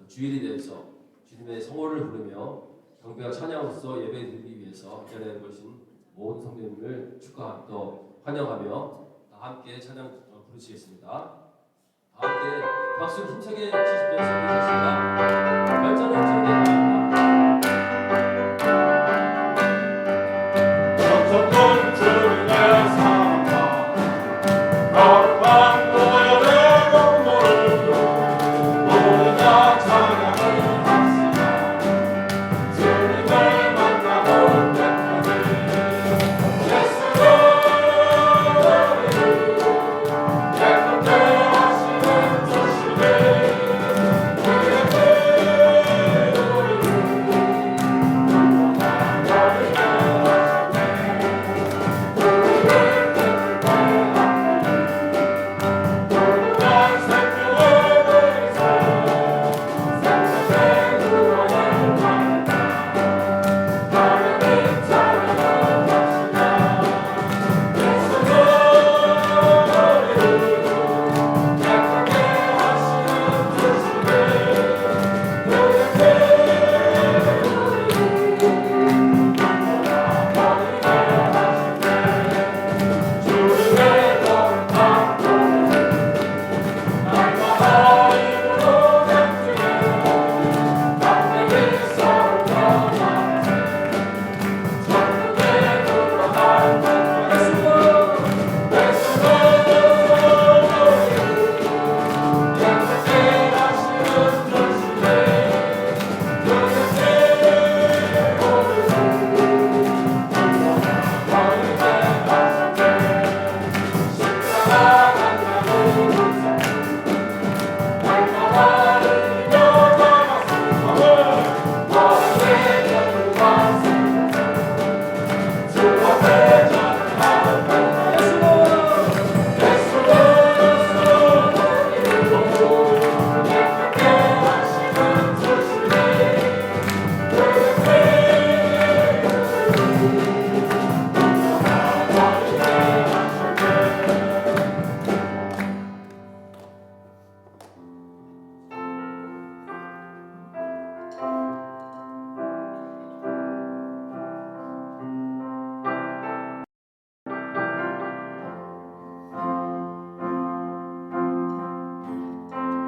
주일에 대해서 주님의 성호를 부르며 경배와 찬양으로서 예배드리기 위해서 자리에 오신 모든 성도님을 축하 또 환영하며 다 함께 찬양 부르시겠습니다. 다 함께 박수 힘차게 치시면서 부르시겠습니다. 발전을 전해드립니다.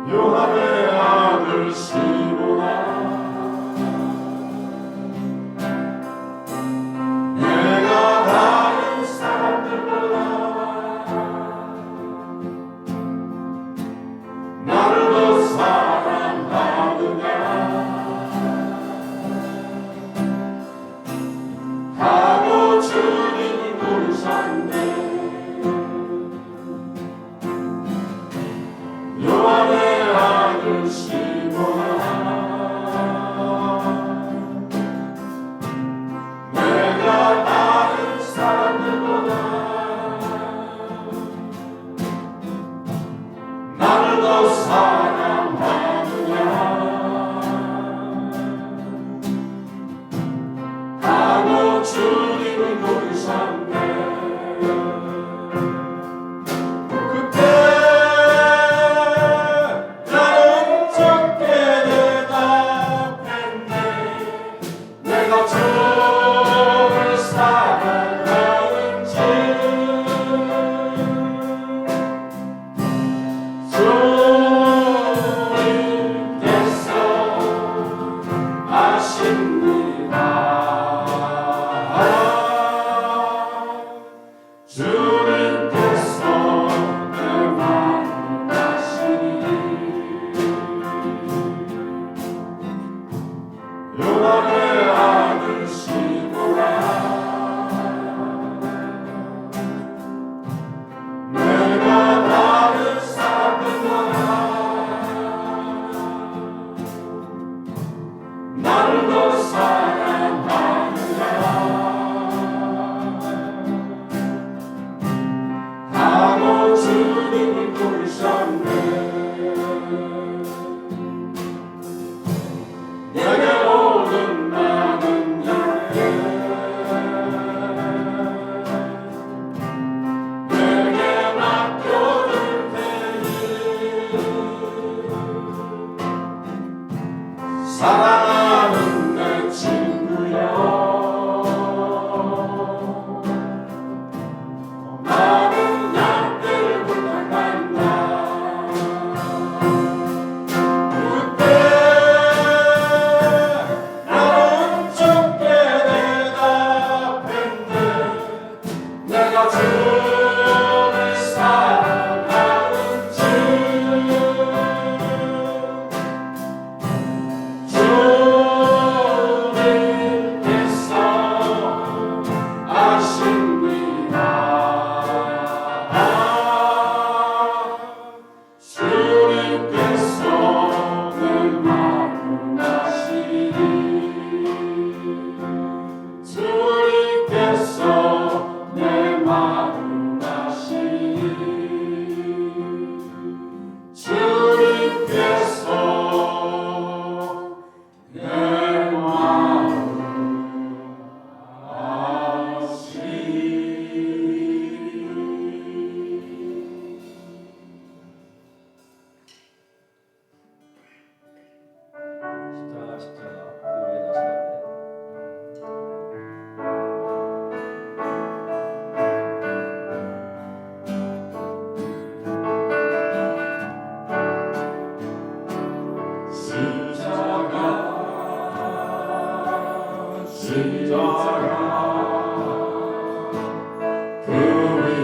요한의 아들 시몬아, 내가 다른 사람들보다 나를 더 사랑하느냐 하고 주님을 물으셨네. 요한의 아들 시몬아, 내가 다른 사람들보다 나를 더 사랑하느냐 하고 주님을 물으셨네. 사랑하는 내 친구여 많은 약들 부탁한다 그때 나는 좁게 대답했네 내가 주를 사랑하는 줄 주님께서 아십니다 주님께서 내 마음 아시니 주님께서 내 마음 아시니 주님께서 내 마음 십자가 십자가 그 위에 다시는데 십자가 그 위에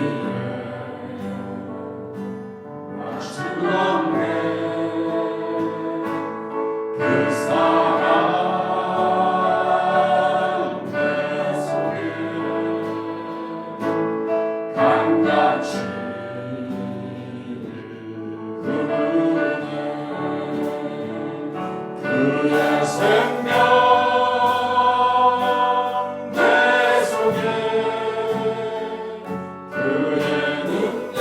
나 죽었네 그 사랑 내 속에 강같이 흐르네 그의 생명 내 속에 그의 능력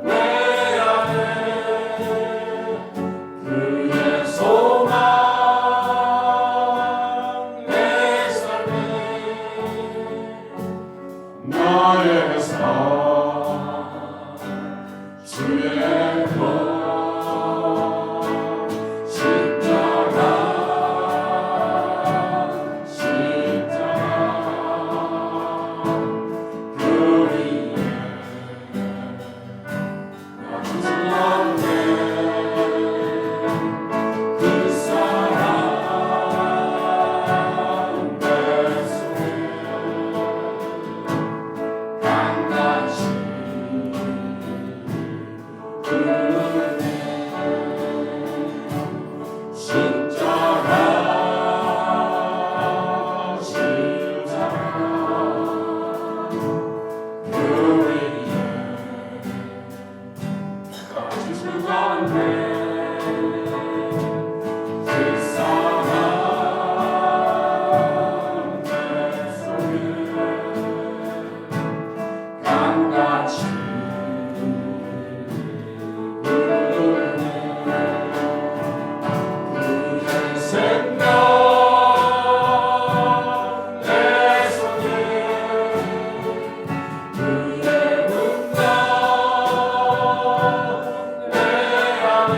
내 안에 그의 소망 내 삶에 나의 삶 주의 것 십자가 그 위에 나 죽었네 그 사랑 내 속에 강같이 흐르네 십자가 십자가 그 위에 나 죽었네 그 사랑 내 속에 강같이 흐르네 그의 생명 내 속에 그의 능력 내 안에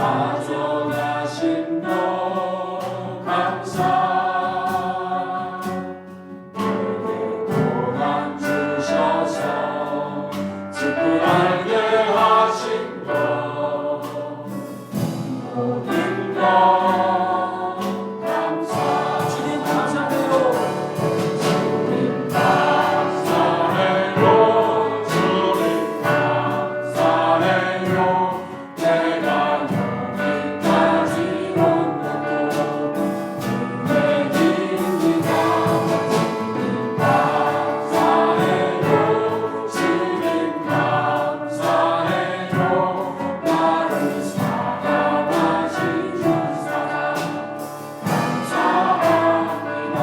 사존하신 너 감사 내게 고난 주셔서 듣고 알게 하신 것 모든 것 감사 주님 감사해요. 주님 감사해요 주님 감사해요 내가 여기까지 온 것도 은혜입니다 주님 감사해요 나를 사랑하신 주 사랑 감사합니다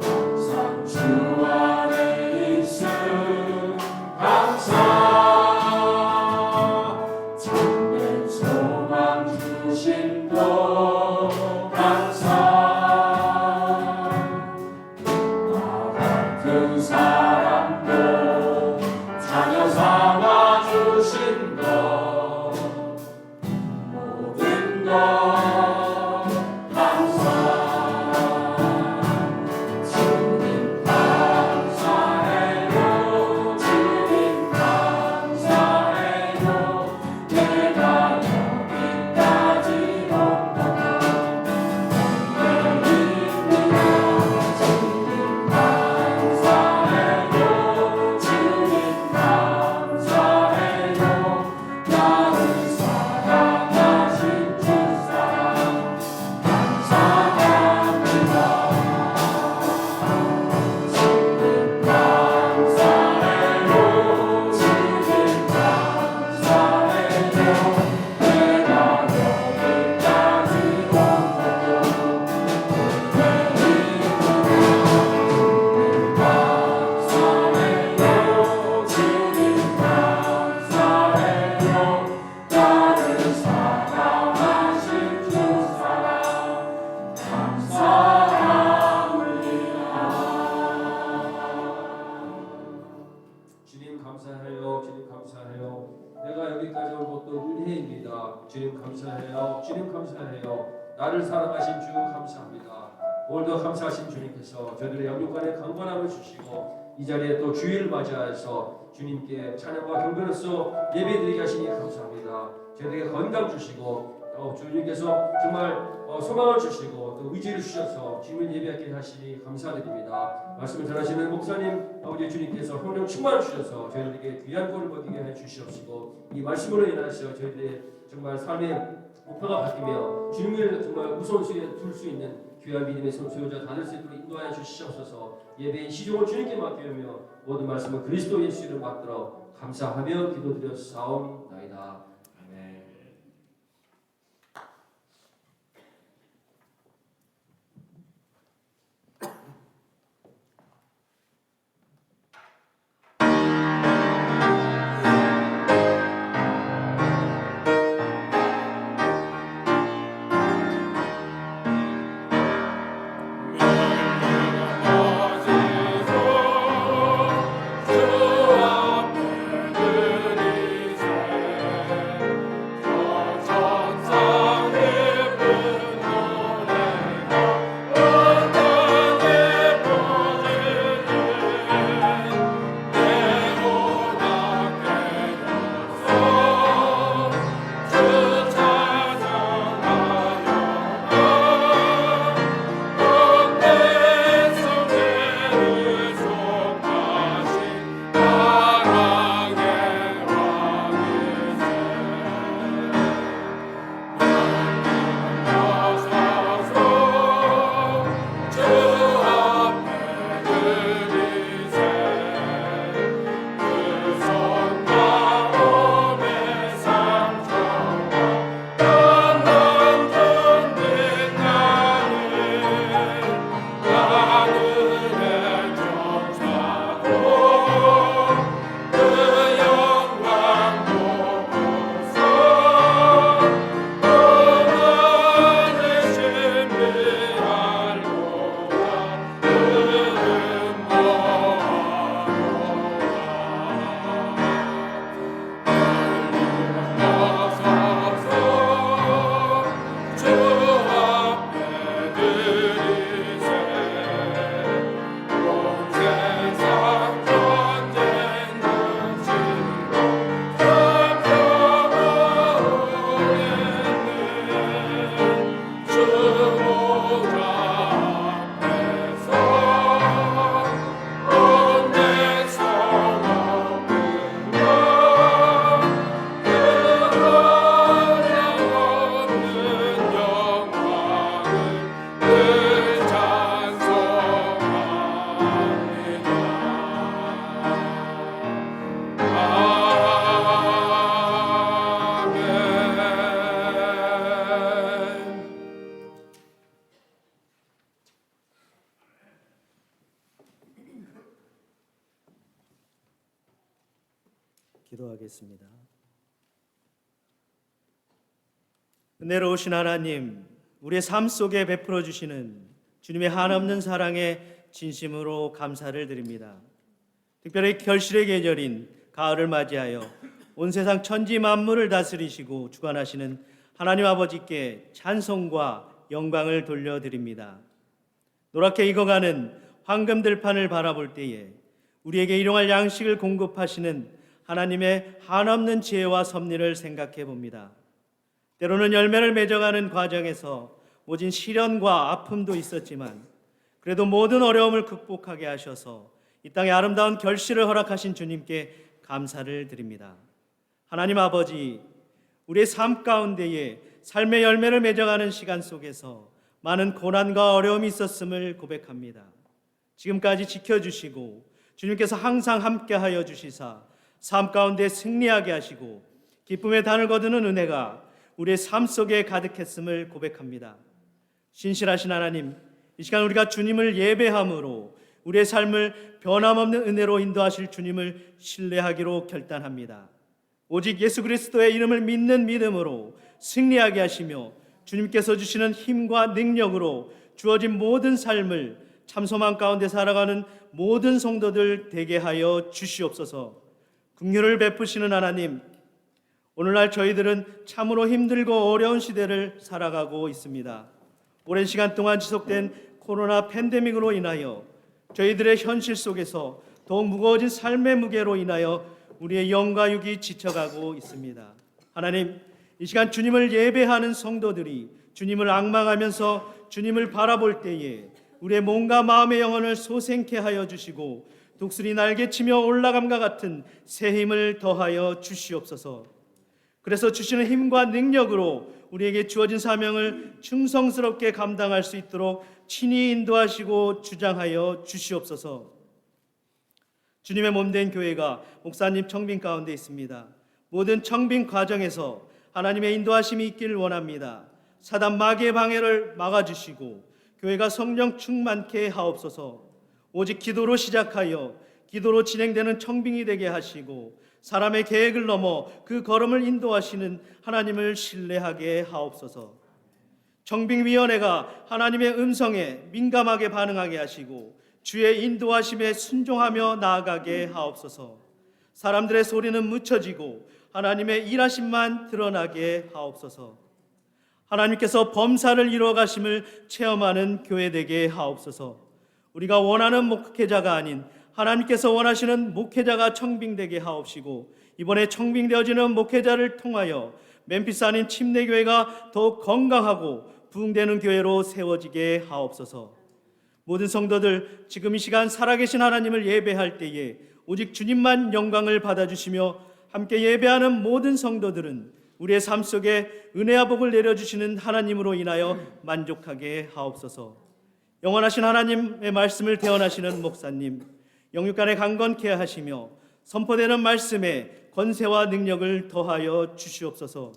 항상 주 안에 있음 감사 참된 소망 주신 것 감사 나 같은 사람도 자녀 삼아 주신 것 모든 것 감사 주님 감사해요 주님 감사해요 내가 여기까지 온 것도 은혜입니다 주님 감사해요 주님 감사해요 나를 사랑하신 주 사랑 감사합니다 주님 감사해요 주님 감사해요 내가 여기까지 온 것도 감사해요 주님 감사해요 나를 사랑하신 주 사랑 감사합니다 주님 감사해요. 주님 감사해요. 내가 여기까지 온 것도 은혜입니다. 주님 감사해요. 주님 감사해요. 나를 사랑하신 주 감사합니다. 오늘도 감사하신 주님께서 저희들의 영육간에 강건함을 주시고 이 자리에 또 주일을 맞이하여서 주님께 찬양과 경배로서 예배드리게 하시니 감사합니다. 저희들에게 건강 주시고 주님께서 정말 소망을 주시고 또 의지를 주셔서 주님을 예배하게 하시니 감사드립니다. 말씀을 전하시는 목사님 아버지 주님께서 성령 충만을 주셔서 저희들에게 귀한 꼴을 먹이게 해 주시옵시고 이 말씀으로 인하여 저희들의 정말 삶의 목표가 바뀌며 주님을 정말 우선순위에 둘 수 있는 귀한 믿음의 손수요자 다될 수 있도록 인도하여 주시옵소서. 예배의 시종을 주님께 맡기며 모든 말씀을 그리스도 예수 이름 받들어 감사하며 기도드려 사옵나이다. 아멘. 주 앞에 그리 기도하겠습니다. 은혜로우신 하나님, 우리의 삶 속에 베풀어 주시는 주님의 한없는 사랑에 진심으로 감사를 드립니다. 특별히 결실의 계절인 가을을 맞이하여 온 세상 천지 만물을 다스리시고 주관하시는 하나님 아버지께 찬송과 영광을 돌려드립니다. 노랗게 익어가는 황금 들판을 바라볼 때에 우리에게 일용할 양식을 공급하시는 하나님의 한없는 지혜와 섭리를 생각해 봅니다. 때로는 열매를 맺어가는 과정에서 모진 시련과 아픔도 있었지만 그래도 모든 어려움을 극복하게 하셔서 이 땅에 아름다운 결실을 허락하신 주님께 감사를 드립니다. 하나님 아버지, 우리의 삶 가운데에 삶의 열매를 맺어가는 시간 속에서 많은 고난과 어려움이 있었음을 고백합니다. 지금까지 지켜주시고 주님께서 항상 함께하여 주시사 삶 가운데 승리하게 하시고 기쁨의 단을 거두는 은혜가 우리의 삶 속에 가득했음을 고백합니다. 신실하신 하나님, 이 시간 우리가 주님을 예배함으로 우리의 삶을 변함없는 은혜로 인도하실 주님을 신뢰하기로 결단합니다. 오직 예수 그리스도의 이름을 믿는 믿음으로 승리하게 하시며 주님께서 주시는 힘과 능력으로 주어진 모든 삶을 참소망 가운데 살아가는 모든 성도들 되게 하여 주시옵소서. 긍휼을 베푸시는 하나님, 오늘날 저희들은 참으로 힘들고 어려운 시대를 살아가고 있습니다. 오랜 시간 동안 지속된 코로나 팬데믹으로 인하여 저희들의 현실 속에서 더욱 무거워진 삶의 무게로 인하여 우리의 영과 육이 지쳐가고 있습니다. 하나님, 이 시간 주님을 예배하는 성도들이 주님을 앙망하면서 주님을 바라볼 때에 우리의 몸과 마음의 영혼을 소생케 하여 주시고 독수리 날개치며 올라감과 같은 새 힘을 더하여 주시옵소서. 그래서 주시는 힘과 능력으로 우리에게 주어진 사명을 충성스럽게 감당할 수 있도록 친히 인도하시고 주장하여 주시옵소서. 주님의 몸된 교회가 목사님 청빙 가운데 있습니다. 모든 청빙 과정에서 하나님의 인도하심이 있기를 원합니다. 사단 마귀의 방해를 막아주시고 교회가 성령 충만케 하옵소서. 오직 기도로 시작하여 기도로 진행되는 청빙이 되게 하시고 사람의 계획을 넘어 그 걸음을 인도하시는 하나님을 신뢰하게 하옵소서. 청빙위원회가 하나님의 음성에 민감하게 반응하게 하시고 주의 인도하심에 순종하며 나아가게 하옵소서. 사람들의 소리는 묻혀지고 하나님의 일하심만 드러나게 하옵소서. 하나님께서 범사를 이루어 가심을 체험하는 교회 되게 하옵소서. 우리가 원하는 목회자가 아닌 하나님께서 원하시는 목회자가 청빙되게 하옵시고 이번에 청빙되어지는 목회자를 통하여 멤피스 아닌 침례교회가 더욱 건강하고 부흥되는 교회로 세워지게 하옵소서. 모든 성도들 지금 이 시간 살아계신 하나님을 예배할 때에 오직 주님만 영광을 받아주시며 함께 예배하는 모든 성도들은 우리의 삶 속에 은혜와 복을 내려주시는 하나님으로 인하여 만족하게 하옵소서. 영원하신 하나님의 말씀을 대언하시는 목사님, 영육간에 강건케 하시며 선포되는 말씀에 권세와 능력을 더하여 주시옵소서.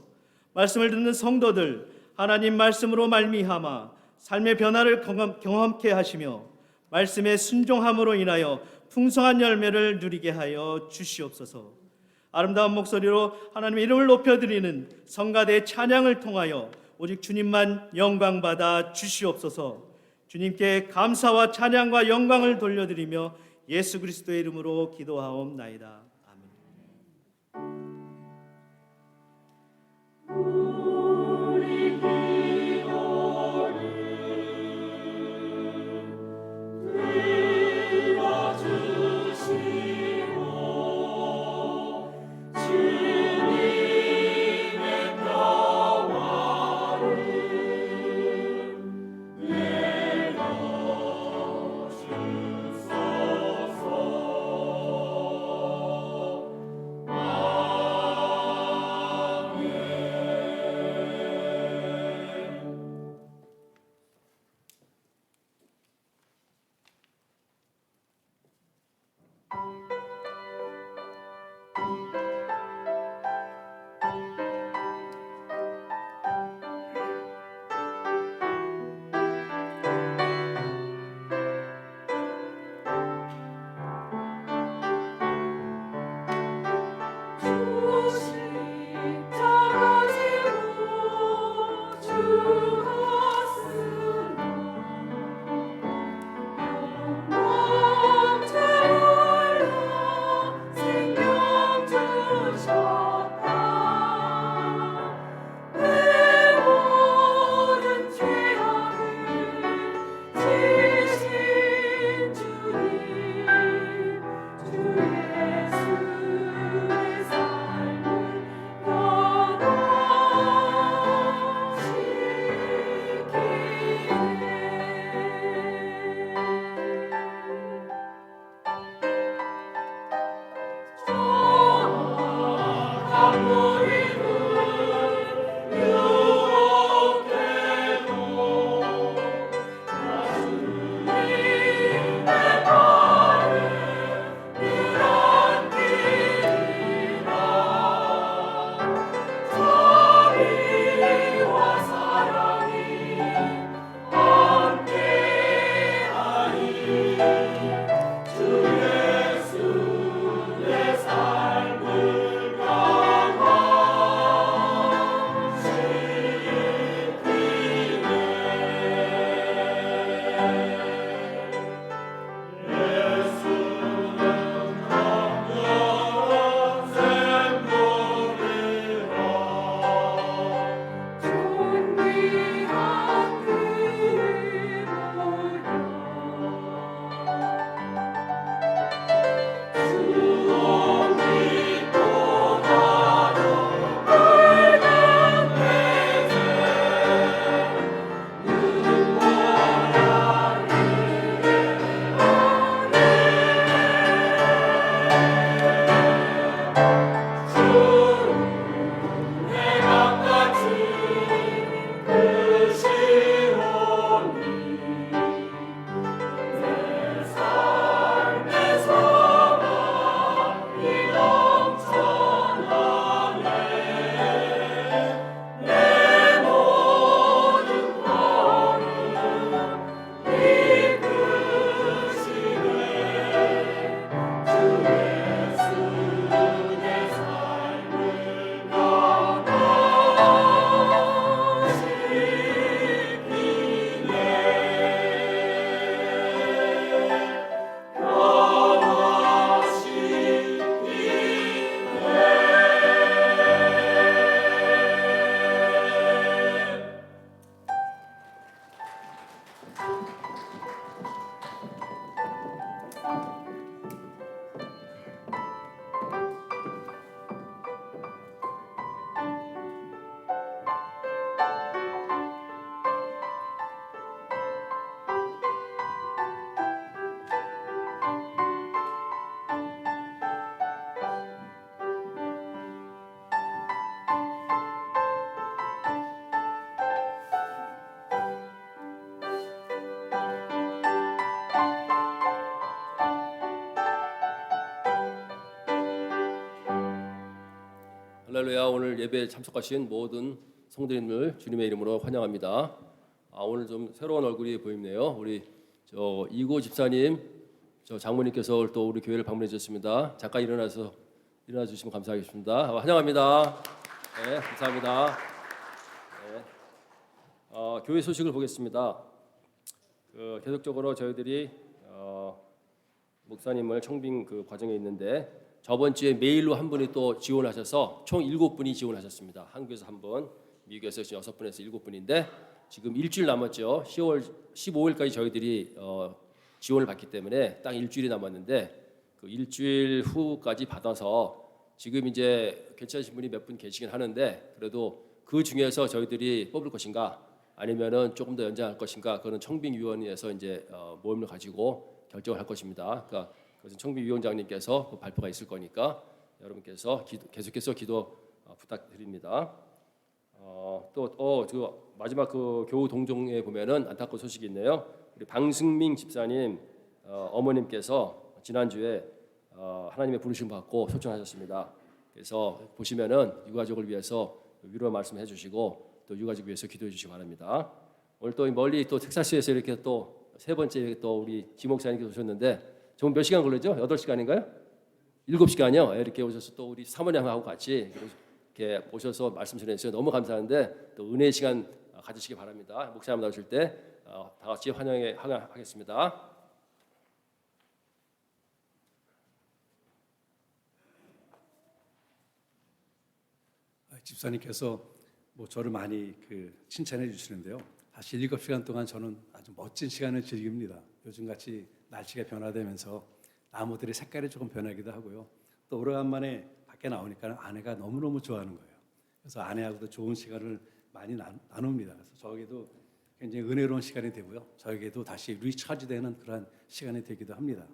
말씀을 듣는 성도들 하나님 말씀으로 말미암아 삶의 변화를 경험케 하시며 말씀에 순종함으로 인하여 풍성한 열매를 누리게 하여 주시옵소서. 아름다운 목소리로 하나님의 이름을 높여드리는 성가대의 찬양을 통하여 오직 주님만 영광받아 주시옵소서. 주님께 감사와 찬양과 영광을 돌려드리며 예수 그리스도의 이름으로 기도하옵나이다. 우리 기도를 들어주시고 주님의 평화를 내려주소서. 할렐루야. 오늘 예배에 참석하신 모든 성도님을 주님의 이름으로 환영합니다. 오늘 좀 새로운 얼굴이 보이네요. 우리 이고 집사님, 장모님께서 또 우리 교회를 방문해 주셨습니다. 잠깐 일어나 주시면 감사하겠습니다. 환영합니다. 네, 감사합니다. 네. 교회 소식을 보겠습니다. 계속적으로 저희들이 목사님을 청빙 과정에 있는데 저번 주에 메일로 한 분이 또 지원하셔서 총 7분이 지원하셨습니다. 한국에서 1분, 미국에서 6분에서 7분인데 지금 일주일 남았죠. 10월 15일까지 저희들이 지원을 받기 때문에 딱 일주일이 남았는데 그 일주일 후까지 받아서 지금 이제 괜찮으신 분이 몇 분 계시긴 하는데 그래도 그 중에서 저희들이 뽑을 것인가 아니면은 조금 더 연장할 것인가 그거는 청빙위원회에서 이제 모임을 가지고 결정을 할 것입니다. 그러니까 그것은 청빙위원장님께서 그 발표가 있을 거니까 여러분께서 계속해서 기도 부탁드립니다. 또 마지막 그 교우 동종에 보면은 안타까운 소식이 있네요. 우리 방승민 집사님 어머님께서 지난주에 하나님의 부르심 받고 초청하셨습니다. 그래서 보시면은 유가족을 위해서 위로 말씀해 주시고 또 유가족 위해서 기도해 주시기 바랍니다. 오늘 또 멀리 또 텍사스에서 이렇게 또 세 번째 또 우리 지 목사님께서 오셨는데 정말 몇 시간 걸렸죠? 8시간인가요? 7시간이요. 이렇게 오셔서 또 우리 사모님하고 같이 이렇게 오셔서 말씀 전해주셔서 너무 감사한데 또 은혜의 시간 가지시기 바랍니다. 목사님 나오실 때 다 같이 환영하겠습니다. 집사님께서 저를 많이 칭찬해 주시는데요. 사실 7시간 동안 저는 아주 멋진 시간을 즐깁니다. 요즘같이 날씨가 변화되면서 나무들의 색깔이 조금 변하기도 하고요. 또 오래간만에 밖에 나오니까 아내가 너무너무 좋아하는 거예요. 그래서 아내하고도 좋은 시간을 많이 나눕니다. 그래서 저에게도 굉장히 은혜로운 시간이 되고요. 저에게도 다시 리차지되는 그런 시간이 되기도 합니다.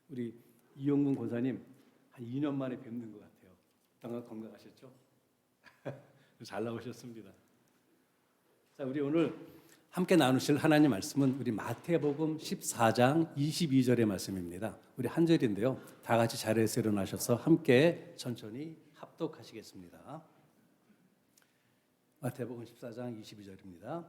우리 이용근 권사님 한 2년 만에 뵙는 것 같아요. 건강하셨죠? 잘 나오셨습니다. 자, 우리 오늘 함께 나누실 하나님 말씀은 우리 마태복음 14장 22절의 말씀입니다. 우리 한 절인데요. 다 같이 자리에서 일어나셔서 함께 천천히 합독하시겠습니다. 마태복음 14장 22절입니다.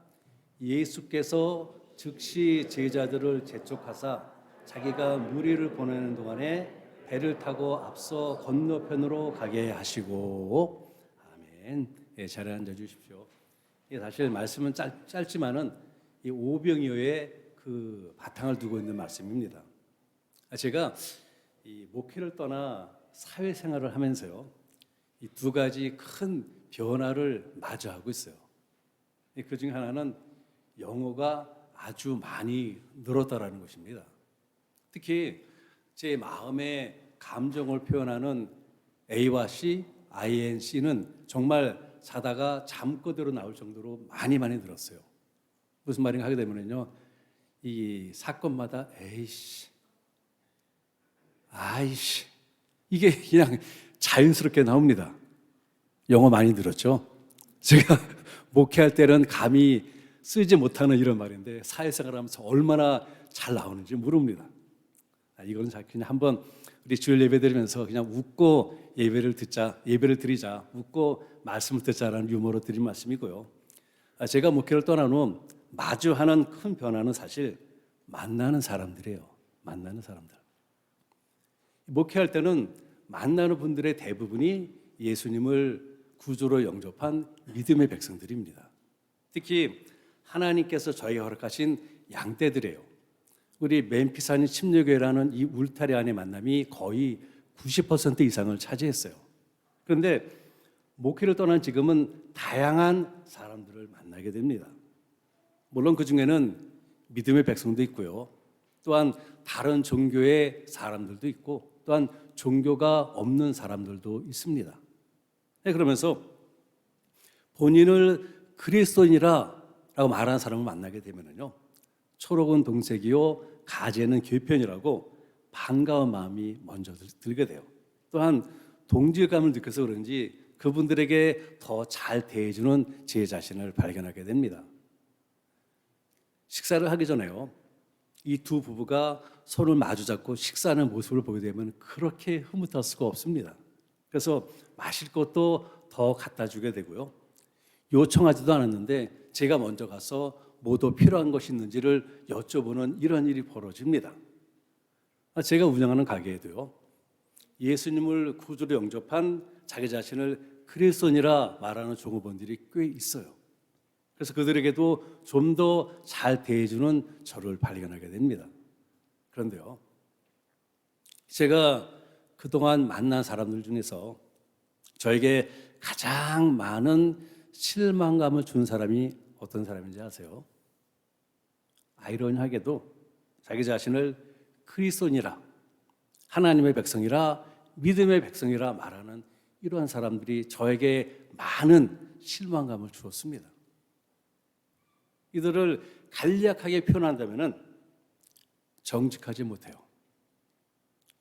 예수께서 즉시 제자들을 재촉하사 자기가 무리를 보내는 동안에 배를 타고 앞서 건너편으로 가게 하시고 아멘. 예, 자리에 앉아 주십시오. 사실 말씀은 짧지만은 이 오병이어의 그 바탕을 두고 있는 말씀입니다. 제가 이 목회를 떠나 사회생활을 하면서요, 이 두 가지 큰 변화를 마주하고 있어요. 그 중에 하나는 영어가 아주 많이 늘었다라는 것입니다. 특히 제 마음의 감정을 표현하는 A와 C, INC는 정말 자다가 잠꼬대로 나올 정도로 많이 늘었어요. 무슨 말인가 하게 되면요, 이 사건마다 에이씨, 아이씨, 이게 그냥 자연스럽게 나옵니다. 영어 많이 늘었죠. 제가 목회할 때는 감히 쓰지 못하는 이런 말인데 사회생활하면서 얼마나 잘 나오는지 모릅니다. 이건 그냥 한번 우리 주일 예배 드리면서 그냥 웃고 예배를 드리자, 웃고 말씀을 듣자라는 유머로 드린 말씀이고요. 제가 목회를 떠난 후 마주하는 큰 변화는 사실 만나는 사람들이에요. 만나는 사람들. 목회할 때는 만나는 분들의 대부분이 예수님을 구주로 영접한 믿음의 백성들입니다. 특히 하나님께서 저희가 허락하신 양떼들이에요. 우리 멤피스 침례교회라는 이 울타리 안의 만남이 거의 90% 이상을 차지했어요. 그런데 목회를 떠난 지금은 다양한 사람들을 만나게 됩니다. 물론 그 중에는 믿음의 백성도 있고요. 또한 다른 종교의 사람들도 있고 또한 종교가 없는 사람들도 있습니다. 그러면서 본인을 그리스도인이라고 말하는 사람을 만나게 되면요, 초록은 동색이요 가지에는 괴편이라고 반가운 마음이 먼저 들게 돼요. 또한 동질감을 느껴서 그런지 그분들에게 더 잘 대해주는 제 자신을 발견하게 됩니다. 식사를 하기 전에요, 이 두 부부가 손을 마주잡고 식사하는 모습을 보게 되면 그렇게 흐뭇할 수가 없습니다. 그래서 마실 것도 더 갖다 주게 되고요. 요청하지도 않았는데 제가 먼저 가서 뭐도 필요한 것이 있는지를 여쭤보는 이런 일이 벌어집니다. 제가 운영하는 가게에도요. 예수님을 구주로 영접한 자기 자신을 그리스도인이라 말하는 종업원들이 꽤 있어요. 그래서 그들에게도 좀 더 잘 대해주는 저를 발견하게 됩니다. 그런데요, 제가 그동안 만난 사람들 중에서 저에게 가장 많은 실망감을 준 사람이 어떤 사람인지 아세요? 아이러니하게도 자기 자신을 그리스도인이라, 하나님의 백성이라, 믿음의 백성이라 말하는 이러한 사람들이 저에게 많은 실망감을 주었습니다. 이들을 간략하게 표현한다면 정직하지 못해요.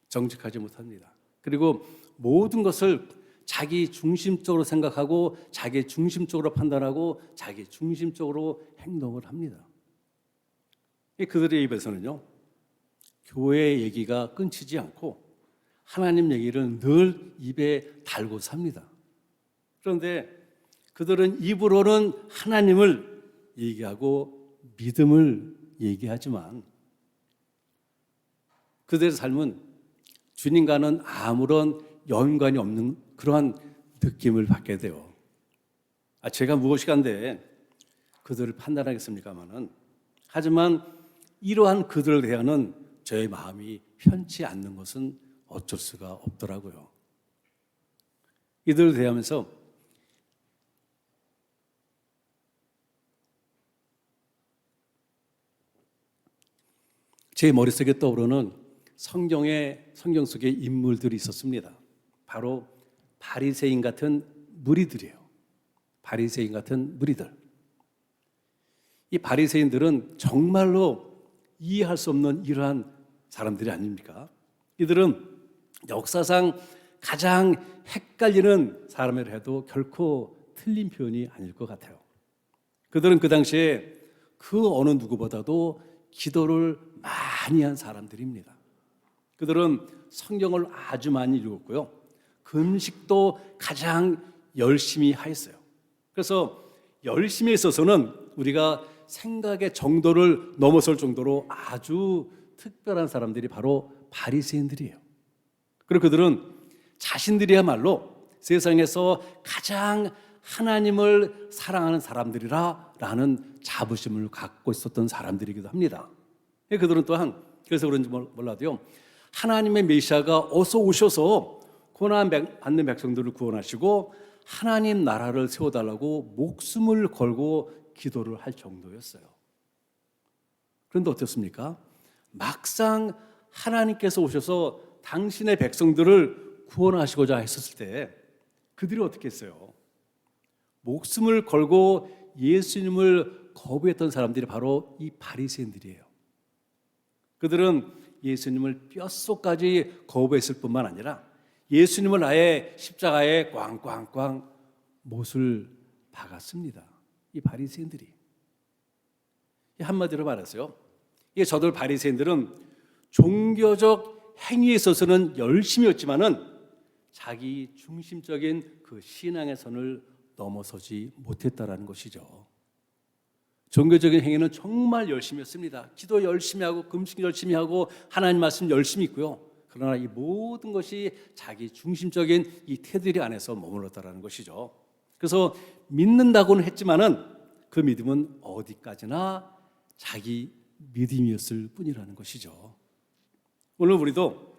정직하지 못합니다. 그리고 모든 것을 자기 중심적으로 생각하고 자기 중심적으로 판단하고 자기 중심적으로 행동을 합니다. 그들의 입에서는요, 교회 얘기가 끊기지 않고 하나님 얘기를 늘 입에 달고 삽니다. 그런데 그들은 입으로는 하나님을 얘기하고 믿음을 얘기하지만 그들의 삶은 주님과는 아무런 연관이 없는 그러한 느낌을 받게 돼요. 제가 무엇이간데 그들을 판단하겠습니까마는, 하지만 이러한 그들을 대하는 저의 마음이 편치 않는 것은 어쩔 수가 없더라고요. 이들을 대하면서 제 머릿속에 떠오르는 성경 속의 인물들이 있었습니다. 바로 바리새인 같은 무리들이에요. 바리새인 같은 무리들. 이 바리새인들은 정말로 이해할 수 없는 이러한 사람들이 아닙니까? 이들은 역사상 가장 헷갈리는 사람이라 해도 결코 틀린 표현이 아닐 것 같아요. 그들은 그 당시에 그 어느 누구보다도 기도를 많이 한 사람들입니다. 그들은 성경을 아주 많이 읽었고요. 금식도 가장 열심히 하였어요. 그래서 열심히 있어서는 우리가 생각의 정도를 넘어설 정도로 아주 특별한 사람들이 바로 바리새인들이에요. 그리고 그들은 자신들이야말로 세상에서 가장 하나님을 사랑하는 사람들이라는 자부심을 갖고 있었던 사람들이기도 합니다. 그들은 또한 그래서 그런지 몰라도요, 하나님의 메시아가 어서 오셔서 고난 받는 백성들을 구원하시고 하나님 나라를 세워달라고 목숨을 걸고 기도를 할 정도였어요. 그런데 어떻습니까? 막상 하나님께서 오셔서 당신의 백성들을 구원하시고자 했었을 때 그들이 어떻게 했어요? 목숨을 걸고 예수님을 거부했던 사람들이 바로 이 바리새인들이에요. 그들은 예수님을 뼛속까지 거부했을 뿐만 아니라 예수님을 아예 십자가에 꽝꽝꽝 못을 박았습니다. 이 바리새인들이. 한마디로 말해서요, 저들 바리새인들은 종교적 행위에 있어서는 열심이었지만은 자기 중심적인 그 신앙의 선을 넘어서지 못했다라는 것이죠. 종교적인 행위는 정말 열심히 했습니다. 기도 열심히 하고 금식 열심히 하고 하나님 말씀 열심히 있고요. 그러나 이 모든 것이 자기 중심적인 이 테두리 안에서 머물렀다라는 것이죠. 그래서 믿는다고는 했지만은 그 믿음은 어디까지나 자기 믿음이었을 뿐이라는 것이죠. 오늘 우리도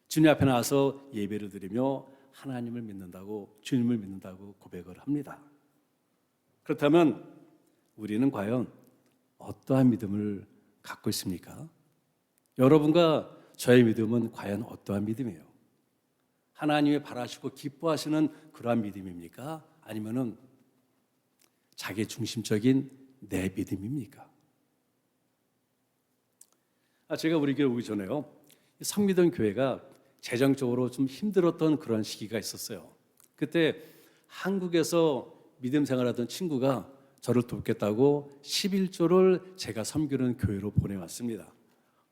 주님 앞에 나와서 예배를 드리며 하나님을 믿는다고, 주님을 믿는다고 고백을 합니다. 그렇다면 우리는 과연 어떠한 믿음을 갖고 있습니까? 여러분과 저의 믿음은 과연 어떠한 믿음이에요? 하나님이 바라시고 기뻐하시는 그러한 믿음입니까? 아니면은 자기 중심적인 내 믿음입니까? 제가 우리 교회 오기 전에요, 성미동 교회가 재정적으로 좀 힘들었던 그런 시기가 있었어요. 그때 한국에서 믿음 생활하던 친구가 저를 돕겠다고 11조를 제가 섬기는 교회로 보내왔습니다.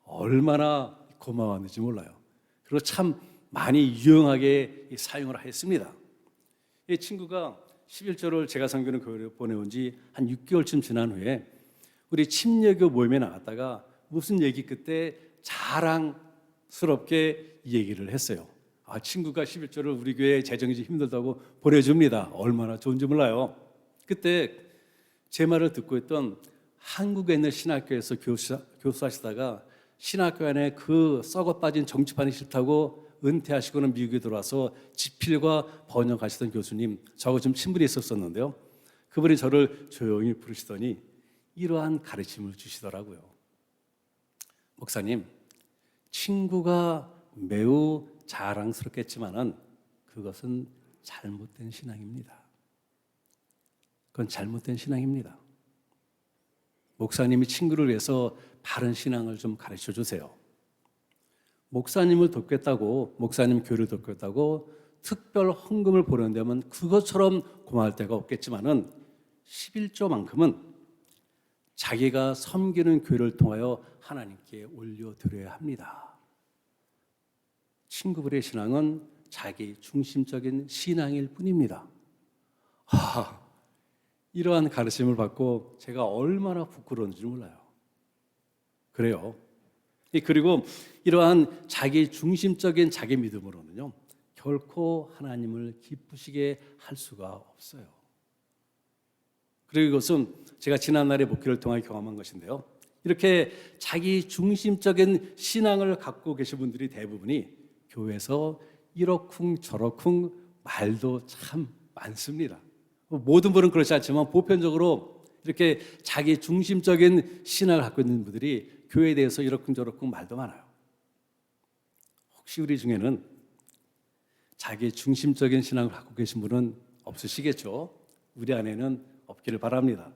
얼마나 고마웠는지 몰라요. 그리고 참 많이 유용하게 사용을 했습니다. 이 친구가 11조를 제가 선교는 교회를 보내온 지 한 6개월쯤 지난 후에 우리 침례교 모임에 나갔다가 무슨 얘기 끝에 자랑스럽게 이 얘기를 했어요. 아, 친구가 11조를 우리 교회 재정이 좀 힘들다고 보내줍니다. 얼마나 좋은지 몰라요. 그때 제 말을 듣고 있던 한국에 있는 신학교에서 교수하시다가 신학교 안에 그 썩어 빠진 정치판이 싫다고 은퇴하시고는 미국에 들어와서 지필과 번역하시던 교수님, 저하고 좀 친분이 있었었는데요. 그분이 저를 조용히 부르시더니 이러한 가르침을 주시더라고요. 목사님, 친구가 매우 자랑스럽겠지만은 그것은 잘못된 신앙입니다. 그건 잘못된 신앙입니다. 목사님이 친구를 위해서 바른 신앙을 좀 가르쳐 주세요. 목사님을 돕겠다고, 목사님 교회를 돕겠다고 특별 헌금을 보낸다면 그것처럼 고마울 때가 없겠지만은 11조만큼은 자기가 섬기는 교회를 통하여 하나님께 올려드려야 합니다. 친구들의 신앙은 자기 중심적인 신앙일 뿐입니다. 이러한 가르침을 받고 제가 얼마나 부끄러운지 몰라요. 그래요. 그리고 이러한 자기 중심적인 자기 믿음으로는요, 결코 하나님을 기쁘시게 할 수가 없어요. 그리고 이것은 제가 지난날의 목회를 통해 경험한 것인데요. 이렇게 자기 중심적인 신앙을 갖고 계신 분들이 대부분이 교회에서 이러쿵 저러쿵 말도 참 많습니다. 모든 분은 그렇지 않지만 보편적으로 이렇게 자기 중심적인 신앙을 갖고 있는 분들이 교회에 대해서 이러쿵저러쿵 말도 많아요. 혹시 우리 중에는 자기 중심적인 신앙을 갖고 계신 분은 없으시겠죠? 우리 안에는 없기를 바랍니다.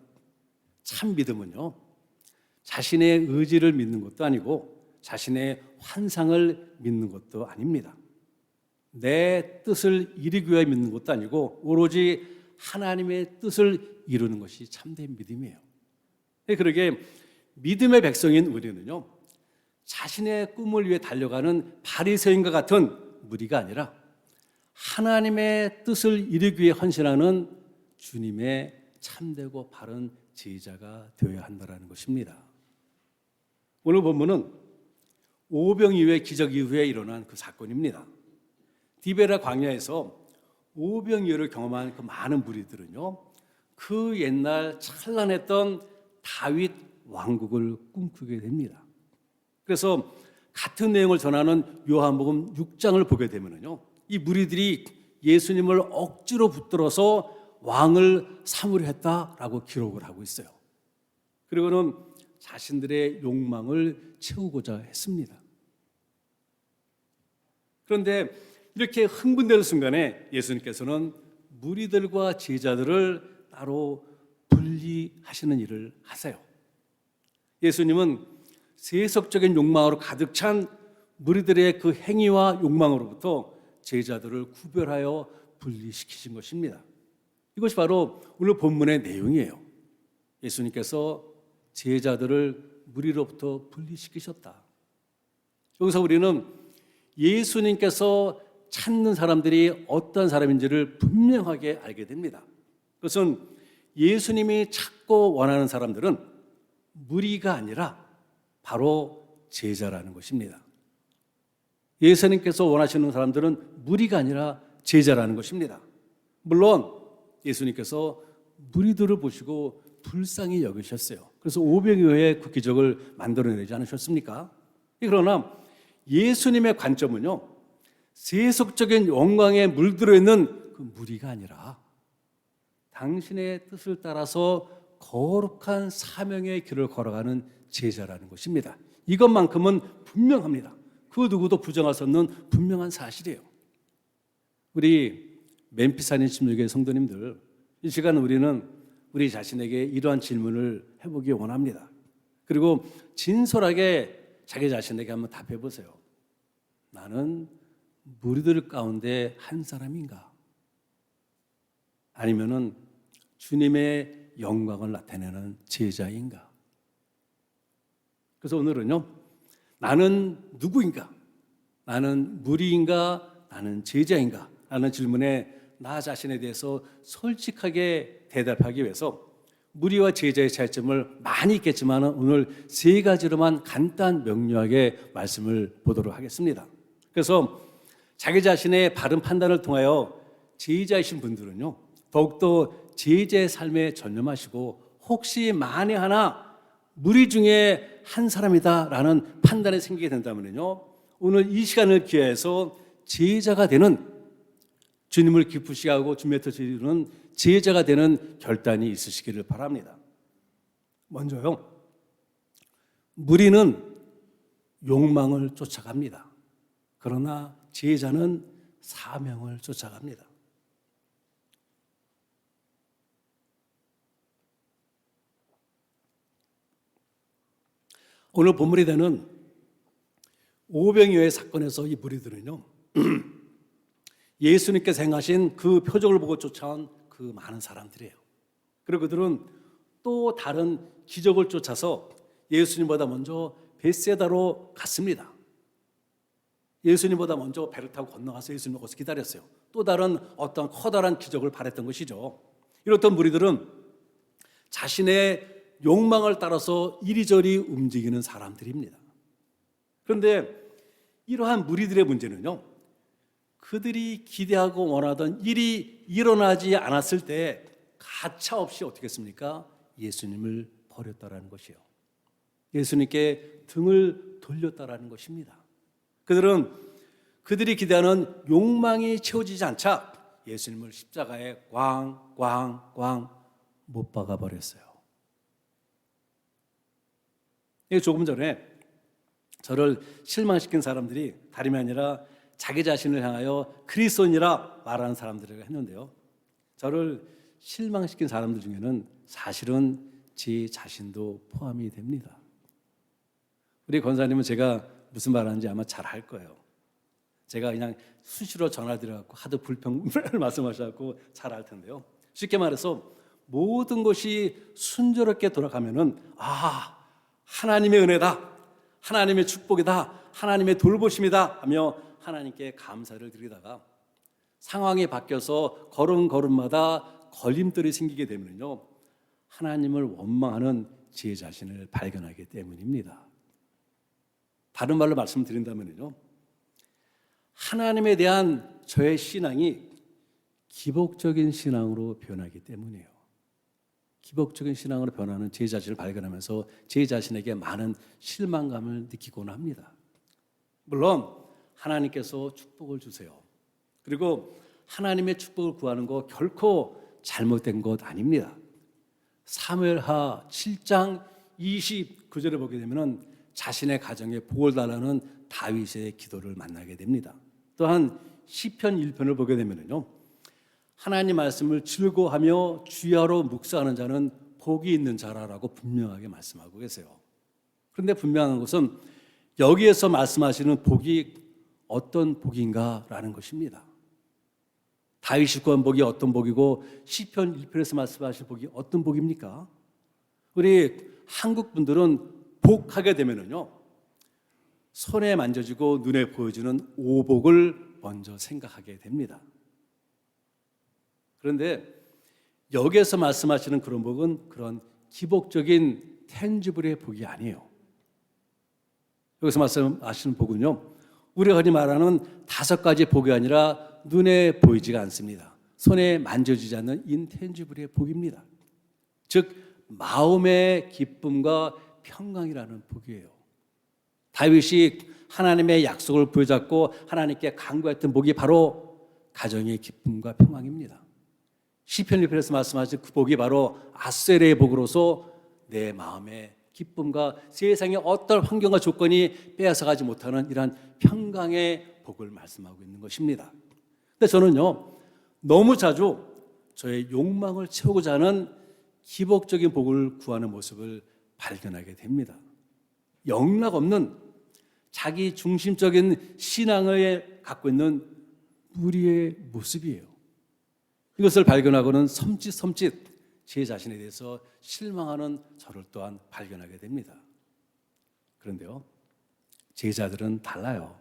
참 믿음은요, 자신의 의지를 믿는 것도 아니고 자신의 환상을 믿는 것도 아닙니다. 내 뜻을 이루기 위해 믿는 것도 아니고 오로지 하나님의 뜻을 이루는 것이 참된 믿음이에요. 그러게 믿음의 백성인 우리는요, 자신의 꿈을 위해 달려가는 바리새인과 같은 무리가 아니라 하나님의 뜻을 이루기 위해 헌신하는 주님의 참되고 바른 제자가 되어야 한다는 것입니다. 오늘 본문은 오병이어의 기적 이후에 일어난 그 사건입니다. 디베라 광야에서 오병이어를 경험한 그 많은 무리들은요, 그 옛날 찬란했던 다윗 왕국을 꿈꾸게 됩니다. 그래서 같은 내용을 전하는 요한복음 6장을 보게 되면요, 이 무리들이 예수님을 억지로 붙들어서 왕을 삼으려 했다라고 기록을 하고 있어요. 그리고는 자신들의 욕망을 채우고자 했습니다. 그런데 이렇게 흥분되는 순간에 예수님께서는 무리들과 제자들을 따로 분리하시는 일을 하세요. 예수님은 세속적인 욕망으로 가득 찬 무리들의 그 행위와 욕망으로부터 제자들을 구별하여 분리시키신 것입니다. 이것이 바로 오늘 본문의 내용이에요. 예수님께서 제자들을 무리로부터 분리시키셨다. 여기서 우리는 예수님께서 찾는 사람들이 어떤 사람인지를 분명하게 알게 됩니다. 그것은 예수님이 찾고 원하는 사람들은 무리가 아니라 바로 제자라는 것입니다. 예수님께서 원하시는 사람들은 무리가 아니라 제자라는 것입니다. 물론 예수님께서 무리들을 보시고 불쌍히 여기셨어요. 그래서 오병이어의 그 기적을 만들어내지 않으셨습니까? 그러나 예수님의 관점은요, 세속적인 영광에 물들어 있는 그 무리가 아니라 당신의 뜻을 따라서 거룩한 사명의 길을 걸어가는 제자라는 것입니다. 이것만큼은 분명합니다. 그 누구도 부정할 수 없는 분명한 사실이에요. 우리 멤피스 한인 침례교회 성도님들, 이 시간 우리는 우리 자신에게 이러한 질문을 해보기 원합니다. 그리고 진솔하게 자기 자신에게 한번 답해 보세요. 나는 무리들 가운데 한 사람인가? 아니면은 주님의 영광을 나타내는 제자인가? 그래서 오늘은요, 나는 누구인가? 나는 무리인가? 나는 제자인가? 라는 질문에 나 자신에 대해서 솔직하게 대답하기 위해서 무리와 제자의 차이점을 많이 있겠지만 오늘 세 가지로만 간단 명료하게 말씀을 보도록 하겠습니다. 그래서 자기 자신의 바른 판단을 통하여 제자이신 분들은요, 더욱더 제자의 삶에 전념하시고 혹시 만에 하나 무리 중에 한 사람이다라는 판단이 생기게 된다면요, 오늘 이 시간을 기해서 제자가 되는, 주님을 기쁘시게 하고 주님의 뜻을 이루는 제자가 되는 결단이 있으시기를 바랍니다. 먼저요, 무리는 욕망을 쫓아갑니다. 그러나 제자는 사명을 쫓아갑니다. 오늘 본문이 되는 오병이어의 사건에서 이 무리들은요, 예수님께서 행하신 그 표적을 보고 쫓아온 그 많은 사람들이에요. 그리고 그들은 또 다른 기적을 쫓아서 예수님보다 먼저 벳세다로 갔습니다. 예수님보다 먼저 배를 타고 건너가서 예수님을 거기서 기다렸어요. 또 다른 어떤 커다란 기적을 바랬던 것이죠. 이렇던 무리들은 자신의 욕망을 따라서 이리저리 움직이는 사람들입니다. 그런데 이러한 무리들의 문제는요, 그들이 기대하고 원하던 일이 일어나지 않았을 때 가차없이 어떻게 했습니까? 예수님을 버렸다라는 것이요. 예수님께 등을 돌렸다라는 것입니다. 그들은 그들이 기대하는 욕망이 채워지지 않자 예수님을 십자가에 꽝꽝꽝 못 박아 버렸어요. 조금 전에 저를 실망시킨 사람들이 다름이 아니라 자기 자신을 향하여 그리스도인이라 말하는 사람들이라고 했는데요, 저를 실망시킨 사람들 중에는 사실은 제 자신도 포함이 됩니다. 우리 권사님은 제가 무슨 말 하는지 아마 잘 알 거예요. 제가 그냥 수시로 전화드려갖고 하도 불평을 말씀하셔갖고 잘 알 텐데요, 쉽게 말해서 모든 것이 순조롭게 돌아가면은 하나님의 은혜다, 하나님의 축복이다, 하나님의 돌보심이다 하며 하나님께 감사를 드리다가 상황이 바뀌어서 걸음걸음마다 걸림돌이 생기게 되면요, 하나님을 원망하는 제 자신을 발견하기 때문입니다. 다른 말로 말씀드린다면요, 하나님에 대한 저의 신앙이 기복적인 신앙으로 변하기 때문이에요. 기복적인 신앙으로 변하는 제 자신을 발견하면서 제 자신에게 많은 실망감을 느끼곤 합니다. 물론 하나님께서 축복을 주세요. 그리고 하나님의 축복을 구하는 거 결코 잘못된 것 아닙니다. 사무엘하 7장 29절에 보게 되면 자신의 가정에 복을 달라는 다윗의 기도를 만나게 됩니다. 또한 시편 1편을 보게 되면요, 하나님 말씀을 즐거워하며 주야로 묵상하는 자는 복이 있는 자라라고 분명하게 말씀하고 계세요. 그런데 분명한 것은 여기에서 말씀하시는 복이 어떤 복인가라는 것입니다. 다윗이 구한 복이 어떤 복이고 시편 1편에서 말씀하신 복이 어떤 복입니까? 우리 한국 분들은 복하게 되면은요, 손에 만져지고 눈에 보여지는 오복을 먼저 생각하게 됩니다. 그런데 여기에서 말씀하시는 그런 복은 그런 기복적인 텐지블의 복이 아니에요. 여기서 말씀하시는 복은요, 우리가 흔히 말하는 5가지 복이 아니라 눈에 보이지가 않습니다. 손에 만져지지 않는 인텐지블의 복입니다. 즉 마음의 기쁨과 평강이라는 복이에요. 다윗이 하나님의 약속을 부여잡고 하나님께 간구했던 복이 바로 가정의 기쁨과 평강입니다. 시편 1편에서 말씀하신 그 복이 바로 아셀의 복으로서 내 마음의 기쁨과 세상의 어떤 환경과 조건이 빼앗아가지 못하는 이러한 평강의 복을 말씀하고 있는 것입니다. 근데 저는요, 너무 자주 저의 욕망을 채우고자 하는 기복적인 복을 구하는 모습을 발견하게 됩니다. 영락없는 자기 중심적인 신앙을 갖고 있는 무리의 모습이에요. 이것을 발견하고는 섬찟 제 자신에 대해서 실망하는 저를 또한 발견하게 됩니다. 그런데요, 제자들은 달라요.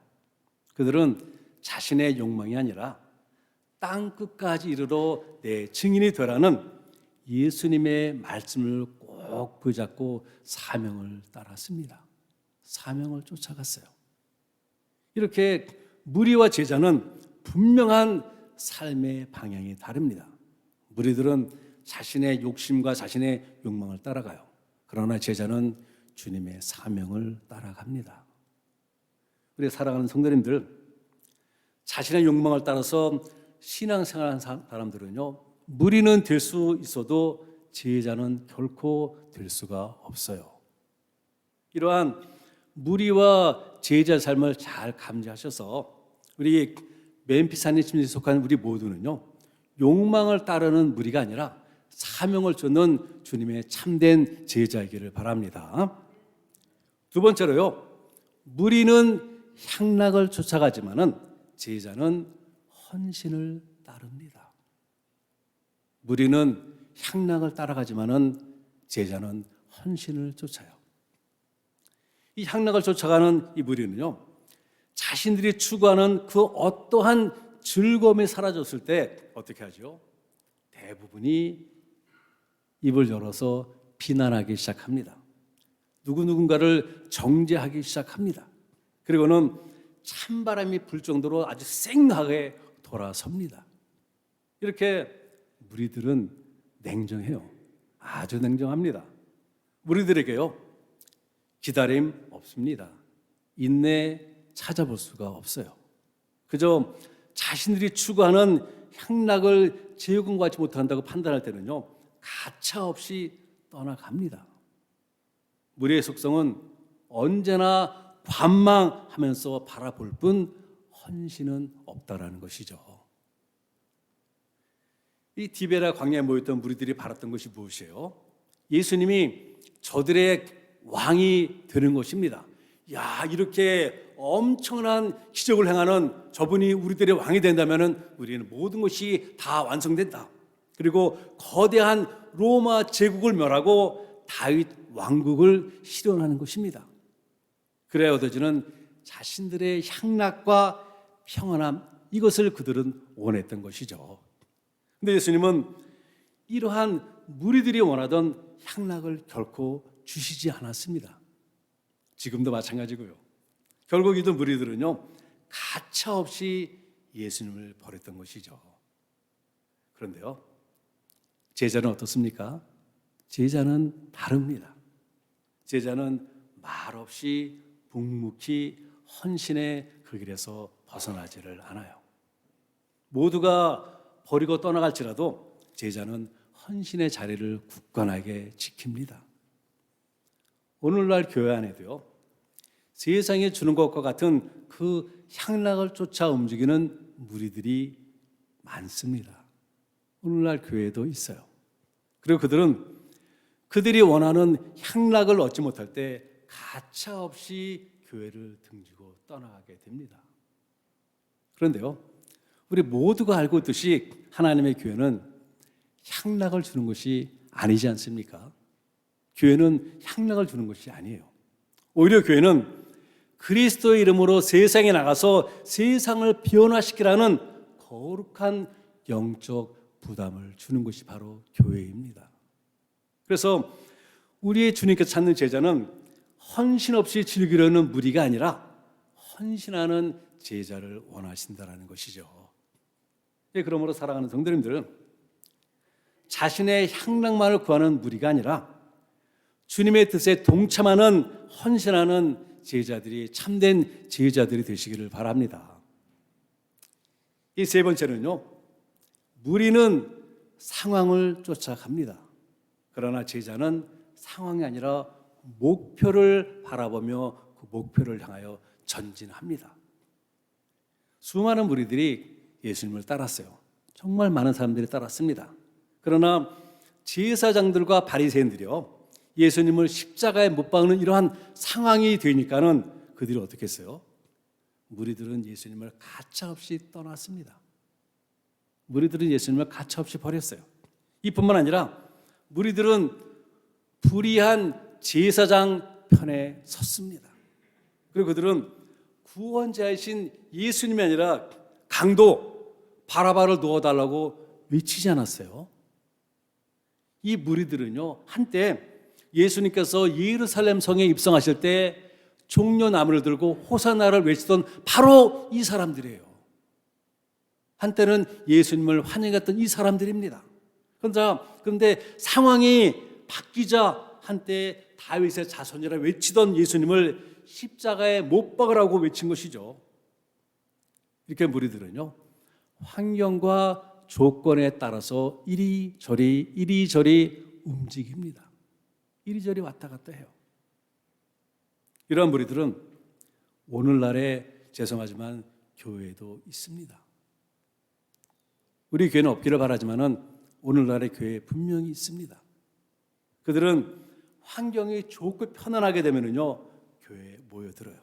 그들은 자신의 욕망이 아니라 땅 끝까지 이르러 내 증인이 되라는 예수님의 말씀을 꼭 붙잡고 사명을 따랐습니다. 사명을 쫓아갔어요. 이렇게 무리와 제자는 분명한 삶의 방향이 다릅니다. 무리들은 자신의 욕심과 자신의 욕망을 따라가요. 그러나 제자는 주님의 사명을 따라갑니다. 우리 사랑하는 성도님들, 자신의 욕망을 따라서 신앙생활하는 사람들은요, 무리는 될 수 있어도 제자는 결코 될 수가 없어요. 이러한 무리와 제자의 삶을 잘 감지하셔서 우리 멤피스 침례에 속한 우리 모두는요, 욕망을 따르는 무리가 아니라 사명을 쫓는 주님의 참된 제자이기를 바랍니다. 두 번째로요, 무리는 향락을 쫓아가지만은 제자는 헌신을 따릅니다. 무리는 향락을 따라가지만은 제자는 헌신을 쫓아요. 이 향락을 쫓아가는 이 무리는요, 자신들이 추구하는 그 어떠한 즐거움이 사라졌을 때 어떻게 하죠? 대부분이 입을 열어서 비난하기 시작합니다. 누군가를 정죄하기 시작합니다. 그리고는 찬바람이 불 정도로 아주 쌩하게 돌아섭니다. 이렇게 무리들은 냉정해요. 아주 냉정합니다. 무리들에게요, 기다림 없습니다. 인내 찾아볼 수가 없어요. 그저 자신들이 추구하는 향락을 제공받지 못한다고 판단할 때는요, 가차없이 떠나갑니다. 무리의 속성은 언제나 관망하면서 바라볼 뿐 헌신은 없다라는 것이죠. 이 디베라 광야에 모였던 무리들이 바랐던 것이 무엇이에요? 예수님이 저들의 왕이 되는 것입니다. 야, 이렇게 엄청난 기적을 행하는 저분이 우리들의 왕이 된다면 우리는 모든 것이 다 완성된다. 그리고 거대한 로마 제국을 멸하고 다윗 왕국을 실현하는 것입니다. 그래야 얻어지는 자신들의 향락과 평안함, 이것을 그들은 원했던 것이죠. 근데 예수님은 이러한 무리들이 원하던 향락을 결코 주시지 않았습니다. 지금도 마찬가지고요. 결국 이들 무리들은요, 가차없이 예수님을 버렸던 것이죠. 그런데요, 제자는 어떻습니까? 제자는 다릅니다. 제자는 말없이 묵묵히 헌신의 그 길에서 벗어나지를 않아요. 모두가 버리고 떠나갈지라도 제자는 헌신의 자리를 굳건하게 지킵니다. 오늘날 교회 안에도요, 세상에 주는 것과 같은 그 향락을 쫓아 움직이는 무리들이 많습니다. 오늘날 교회에도 있어요. 그리고 그들이 원하는 향락을 얻지 못할 때 가차없이 교회를 등지고 떠나가게 됩니다. 그런데요, 우리 모두가 알고 있듯이 하나님의 교회는 향락을 주는 것이 아니지 않습니까? 교회는 향락을 주는 것이 아니에요. 오히려 교회는 그리스도의 이름으로 세상에 나가서 세상을 변화시키라는 거룩한 영적 부담을 주는 것이 바로 교회입니다. 그래서 우리의 주님께서 찾는 제자는 헌신 없이 즐기려는 무리가 아니라 헌신하는 제자를 원하신다는 것이죠. 그러므로 사랑하는 성도님들은 자신의 향락만을 구하는 무리가 아니라 주님의 뜻에 동참하는 헌신하는 제자들이 참된 제자들이 되시기를 바랍니다. 이 세 번째는요, 무리는 상황을 쫓아갑니다. 그러나 제자는 상황이 아니라 목표를 바라보며 그 목표를 향하여 전진합니다. 수많은 무리들이 예수님을 따랐어요. 정말 많은 사람들이 따랐습니다. 그러나 제사장들과 바리새인들이요, 예수님을 십자가에 못 박는 이러한 상황이 되니까는 그들이 어떻게 했어요? 무리들은 예수님을 가차없이 떠났습니다. 무리들은 예수님을 가차없이 버렸어요. 이뿐만 아니라 무리들은 불의한 제사장 편에 섰습니다. 그리고 그들은 구원자이신 예수님이 아니라 강도, 바라바를 놓아달라고 외치지 않았어요? 이 무리들은요, 한때 예수님께서 예루살렘 성에 입성하실 때 종려나무를 들고 호산나를 외치던 바로 이 사람들이에요. 한때는 예수님을 환영했던 이 사람들입니다. 그런데 상황이 바뀌자 한때 다윗의 자손이라 외치던 예수님을 십자가에 못 박으라고 외친 것이죠. 이렇게 무리들은요, 환경과 조건에 따라서 이리저리 움직입니다. 이리저리 왔다 갔다 해요. 이러한 무리들은 오늘날에 죄송하지만 교회에도 있습니다. 우리 교회는 없기를 바라지만은 오늘날의 교회에 분명히 있습니다. 그들은 환경이 좋고 편안하게 되면은요, 교회에 모여들어요.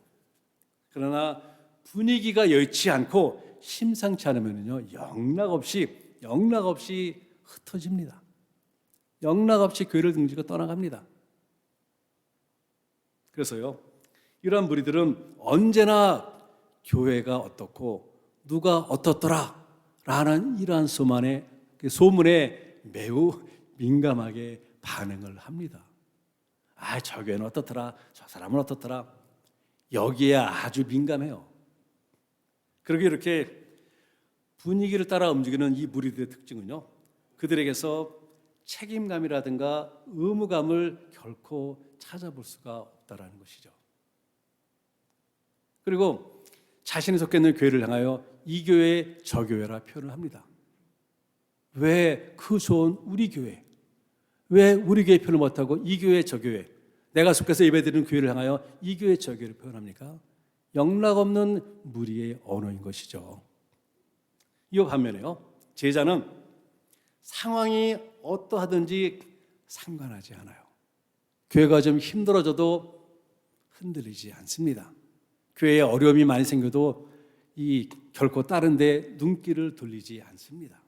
그러나 분위기가 여의치 않고 심상치 않으면은요, 영락없이 흩어집니다. 영락없이 교회를 등지고 떠나갑니다. 그래서요, 이러한 무리들은 언제나 교회가 어떻고 누가 어떻더라 라는 이러한 소문에 매우 민감하게 반응을 합니다. 저 교회는 어떻더라, 저 사람은 어떻더라, 여기에 아주 민감해요. 그러게 이렇게 분위기를 따라 움직이는 이 무리들의 특징은요, 그들에게서 책임감이라든가 의무감을 결코 찾아볼 수가 없다라는 것이죠. 그리고 자신이 속해 있는 교회를 향하여 이 교회 저 교회라 표현을 합니다. 왜 그 좋은 우리 교회, 왜 우리 교회 표현을 못하고 이 교회 저 교회, 내가 속해서 예배드리는 교회를 향하여 이 교회 저 교회를 표현합니까? 영락없는 무리의 언어인 것이죠. 이 반면에요, 제자는 상황이 어떠하든지 상관하지 않아요. 교회가 좀 힘들어져도 흔들리지 않습니다. 교회에 어려움이 많이 생겨도 결코 다른 데 눈길을 돌리지 않습니다.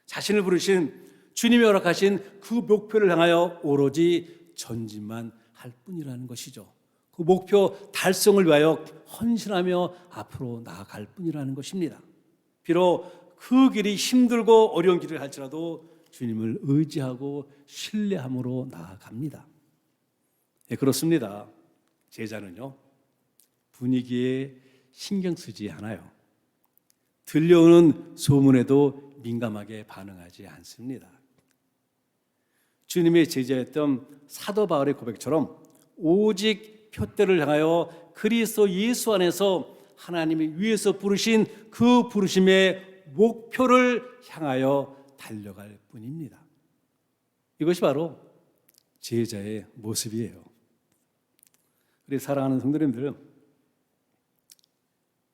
자신을 부르신 주님이 허락하신 그 목표를 향하여 오로지 전진만 할 뿐이라는 것이죠. 그 목표 달성을 위하여 헌신하며 앞으로 나아갈 뿐이라는 것입니다. 비록 그 길이 힘들고 어려운 길을 할지라도 주님을 의지하고 신뢰함으로 나아갑니다. 네, 그렇습니다. 제자는요, 분위기에 신경 쓰지 않아요. 들려오는 소문에도 민감하게 반응하지 않습니다. 주님의 제자였던 사도 바울의 고백처럼 오직 표대를 향하여 그리스도 예수 안에서 하나님이 위에서 부르신 그 부르심의 목표를 향하여 달려갈 뿐입니다. 이것이 바로 제자의 모습이에요. 우리 사랑하는 성도님들,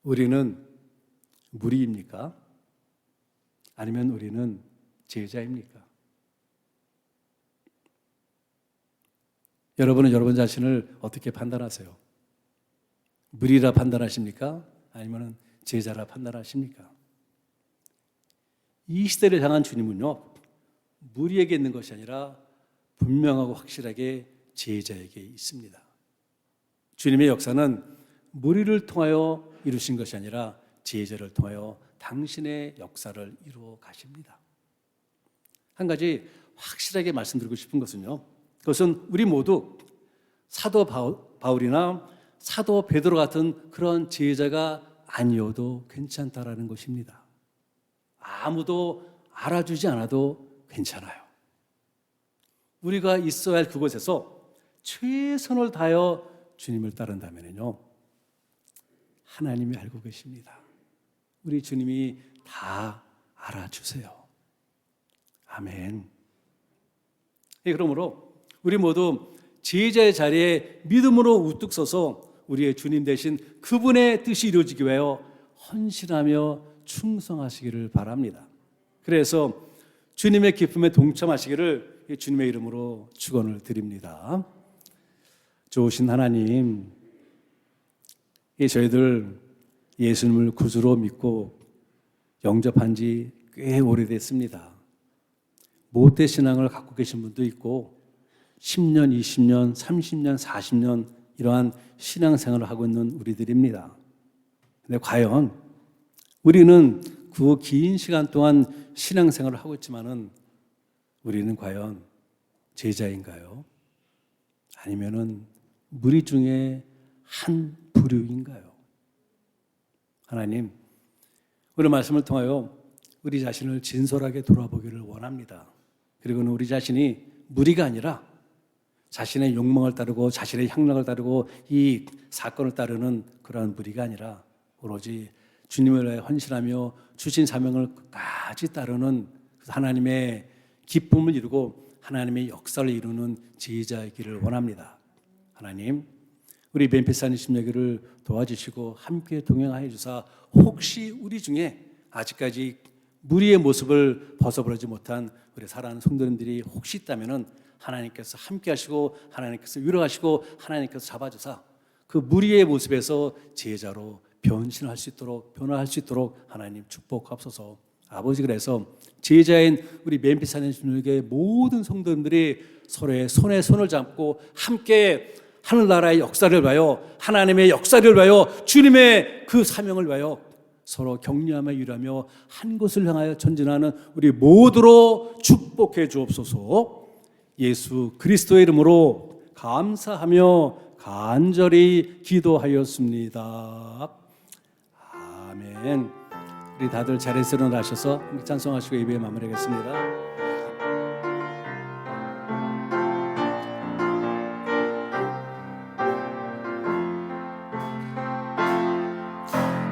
우리는 무리입니까? 아니면 우리는 제자입니까? 여러분은 여러분 자신을 어떻게 판단하세요? 무리라 판단하십니까? 아니면 제자라 판단하십니까? 이 시대를 향한 주님은요, 무리에게 있는 것이 아니라 분명하고 확실하게 제자에게 있습니다. 주님의 역사는 무리를 통하여 이루신 것이 아니라 제자를 통하여 당신의 역사를 이루어 가십니다. 한 가지 확실하게 말씀드리고 싶은 것은요, 그것은 우리 모두 사도 바울이나 사도 베드로 같은 그런 제자가 아니어도 괜찮다라는 것입니다. 아무도 알아주지 않아도 괜찮아요. 우리가 있어야 할 그곳에서 최선을 다하여 주님을 따른다면요, 하나님이 알고 계십니다. 우리 주님이 다 알아주세요. 아멘. 그러므로 우리 모두 제자의 자리에 믿음으로 우뚝 서서 우리의 주님 대신 그분의 뜻이 이루어지기 위하여 헌신하며 충성하시기를 바랍니다. 그래서 주님의 기쁨에 동참하시기를 주님의 이름으로 축원을 드립니다. 좋으신 하나님, 저희들 예수님을 구주로 믿고 영접한 지 꽤 오래됐습니다. 모태신앙을 갖고 계신 분도 있고 10년, 20년, 30년, 40년 이러한 신앙생활을 하고 있는 우리들입니다. 근데 과연 우리는 그 긴 시간 동안 신앙생활을 하고 있지만은 우리는 과연 제자인가요? 아니면은 무리 중에 한 부류인가요? 하나님, 오늘 말씀을 통하여 우리 자신을 진솔하게 돌아보기를 원합니다. 그리고는 우리 자신이 무리가 아니라 자신의 욕망을 따르고 자신의 향락을 따르고 이 사건을 따르는 그러한 무리가 아니라 오로지 주님을 위해 헌신하며 주신 사명을 끝까지 따르는 하나님의 기쁨을 이루고 하나님의 역사를 이루는 제자이기를 원합니다. 하나님, 우리 멤피스 심령기를 도와주시고 함께 동행하여 주사 혹시 우리 중에 아직까지 무리의 모습을 벗어버리지 못한 우리 사랑하는 성도님들이 혹시 있다면은 하나님께서 함께 하시고 하나님께서 위로하시고 하나님께서 잡아주사 그 무리의 모습에서 제자로 변신할 수 있도록 변화할 수 있도록 하나님 축복하옵소서. 아버지, 그래서 제자인 우리 멤피스 하나님께 모든 성도님들이 서로의 손에 손을 잡고 함께 하늘나라의 역사를 봐요. 하나님의 역사를 봐요. 주님의 그 사명을 봐요. 서로 격려하며 위로하며 한 곳을 향하여 전진하는 우리 모두로 축복해 주옵소서. 예수 그리스도의 이름으로 감사하며 간절히 기도하였습니다. 아멘. 우리 다들 자리에서 일어나셔서 찬송하시고 예배 마무리하겠습니다.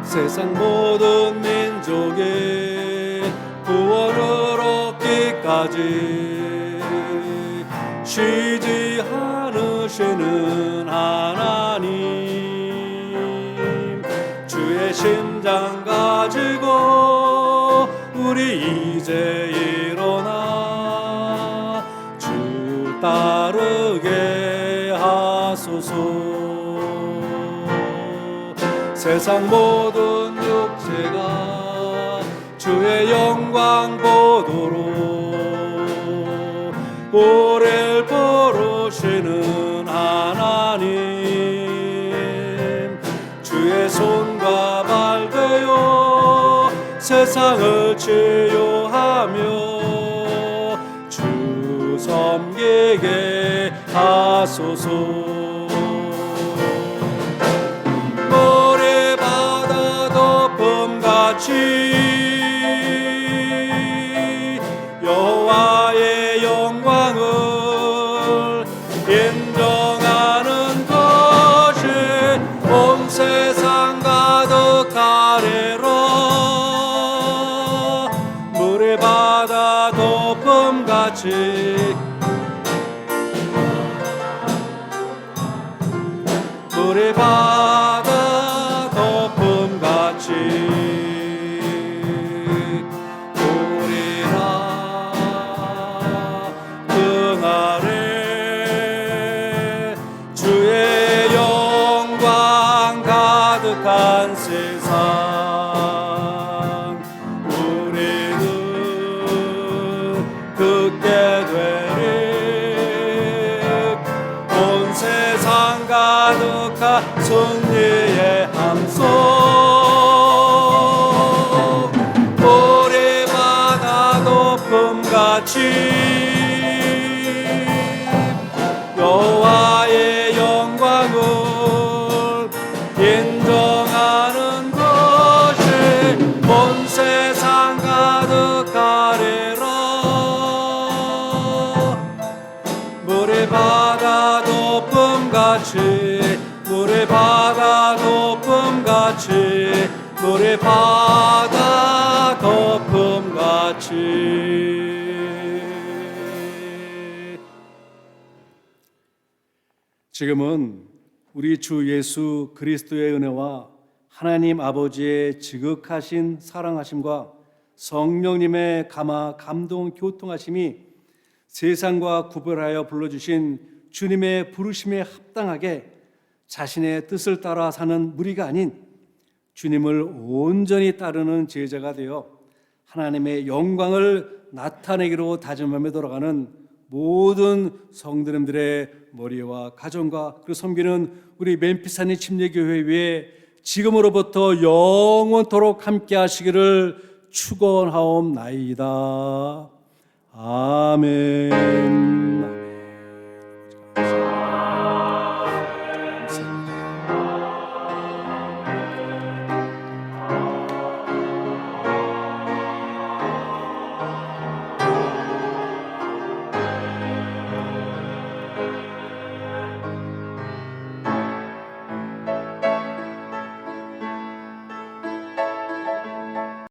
세상 모든 민족의 구원을 얻기까지 쉬지 않으시는 하나님, 주의 심장 가지고 우리 이제 일어나 주 따르게 하소서. 세상 모든 육체가 주의 영광 보도록 오래 부르시는 하나님, 주의 손과 발 되어 세상을 치유하며 주 섬기게 하소서. 여호와의 영광을 인정하는 것이 온 세상 가득하리라. 물의 바다 덮음같이 물의 바다 덮음같이 가득한 세상 우리는 듣게 되리. 온 세상 가득한 승리의 함성 우리 바다 높음같이 여호와의 영광을 인정하는 것이 온 세상 가득하리라. 물의 바다 높음같이 물의 바다 높음같이 물의 바다 높음같이. 지금은 우리 주 예수 그리스도의 은혜와 하나님 아버지의 지극하신 사랑하심과 성령님의 감화 감동 교통하심이 세상과 구별하여 불러주신 주님의 부르심에 합당하게 자신의 뜻을 따라 사는 무리가 아닌 주님을 온전히 따르는 제자가 되어 하나님의 영광을 나타내기로 다짐하며 돌아가는 모든 성도님들의 머리와 가정과 그 섬기는 우리 멤피스 침례교회 위에 지금으로부터 영원토록 함께 하시기를 축원하옵나이다. 아멘.